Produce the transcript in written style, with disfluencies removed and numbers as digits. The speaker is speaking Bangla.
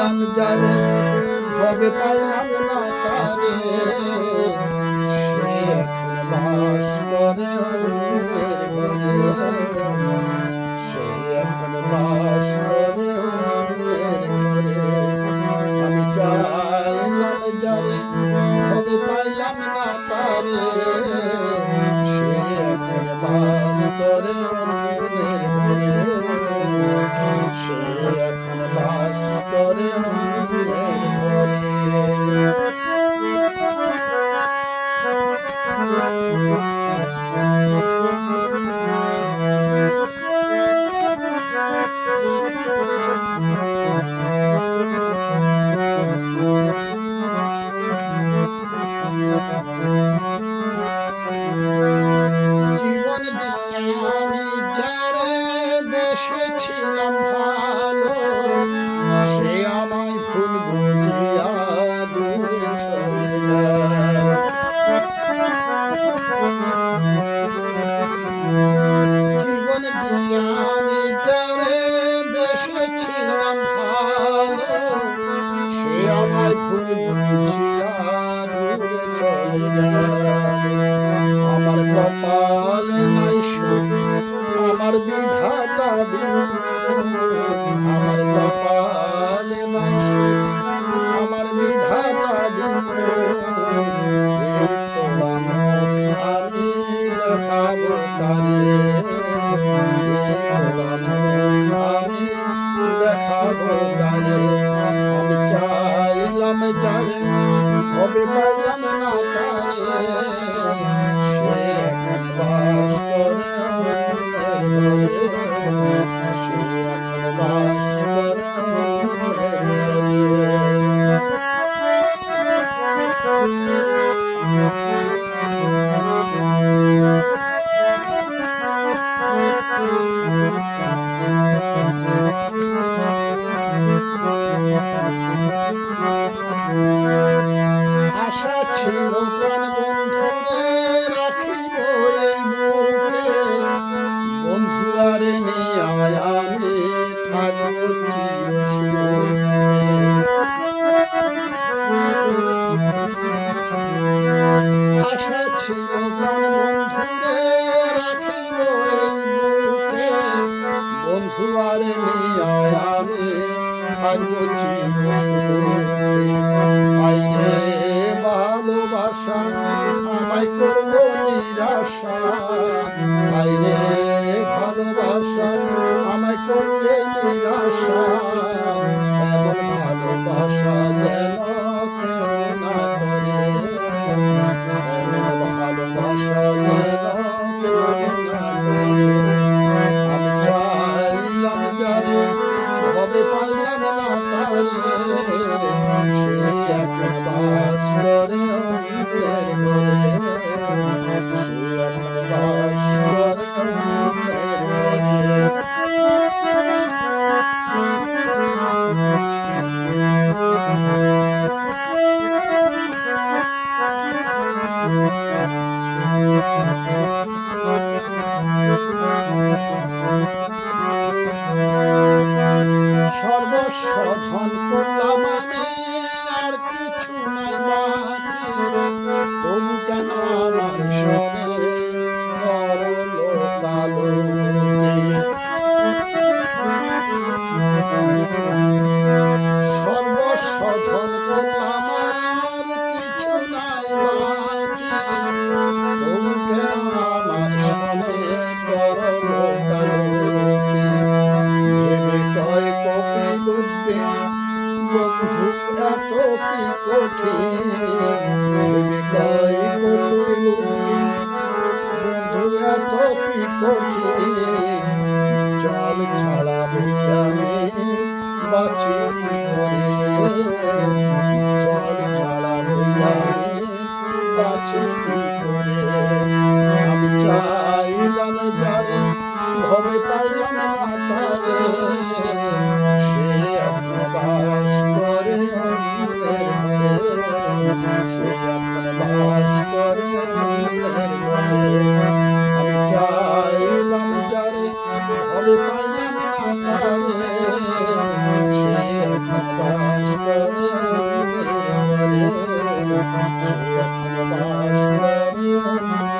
চাইলাম যারে ভবে পাইলাম না তারে, সে এখন বাস করে অন্যের ঘরে, সে এখন বাস করে অন্যের ঘরে। আমি চাইলাম যারে ভবে পাইলাম না তারে, সে এখন বাস করে অন্যের ঘরে, সে এখন বাস করে অন্যের ঘরে। জীবন দিয়ে আমি যারে বেসেছিলাম ভালো, সে আমায় ভুল বুঝিয়া দূরে চলে গেল। জীবন দিয়ে আমি যারে বেসেছিলাম ভালো, সে আমায় ভুল বুঝিয়া দূরে চলে গেল। আমার কপালে নাই সুখ, আমার বিধাতা বিমুখ, আমার কপালে নাই সুখ, আমার বিধাতা বিমুখ। এই পোড়া মুখ আমি দেখাবো কারে, এই পোড়া মুখ আমি দেখাবো কারে। আমি চাইলাম যারে ভবে পাইলাম না তারে, সে এখন বাস করে অন্যের ঘরে, সে এখন বাস করে অন্যের আশা ছিল প্রাণ বন্ধুরে রাখিব এই বুকে, বন্ধু আরে নিয়ে আমি থাকবো চিরসুখে। আশা ছিল প্রাণ বন্ধুরে রাখিব এই বুকে, বন্ধু আরে নিয়ে আমি থাকবো চিরসুখে। আইরে ভালোবাসা আমায় করলো নিরাশা, আইরে ভালোবাসা আমায় করলে নিরাশা। এমন ভালোবাসা যেন কেউ না করে, এমন ভালোবাসা যেন কেউ না করে। আমি চাইলাম যারে ভবে পাইলাম না তারে, সে এখন বাস করে অন্যের ঘরে, সে এখন বাস করে অন্যের ঘরে। সর্বস্ব ধন করলাম আমি, আর কিছু নাই বাকি, তবু কেন আমার সনে করলো কালোকে। সর্বস্ব ধন করলাম আর কিছু নাই বাকি, তবু কেন আমার সনে করলো কালোকে। ভেবে কয় কপিল উদ্দিন বন্ধু এত কি কঠিন, ভেবে কয় কপিল উদ্দিন বন্ধু এত কি কঠিন। জল ছাড়া আমি বাঁচি কি করে, জল ছাড়া আমি বাঁচি কি করে। আমি চাইলাম যারে ভবে পাইলাম না তারে, সে এখন বাস করে অন্যের ঘরে, সে এখন বাস করে অন্যের ঘরে। আমি চাইলাম যারে ভবে পাইলাম না তারে, সে এখন বাস সে এখন বাস করে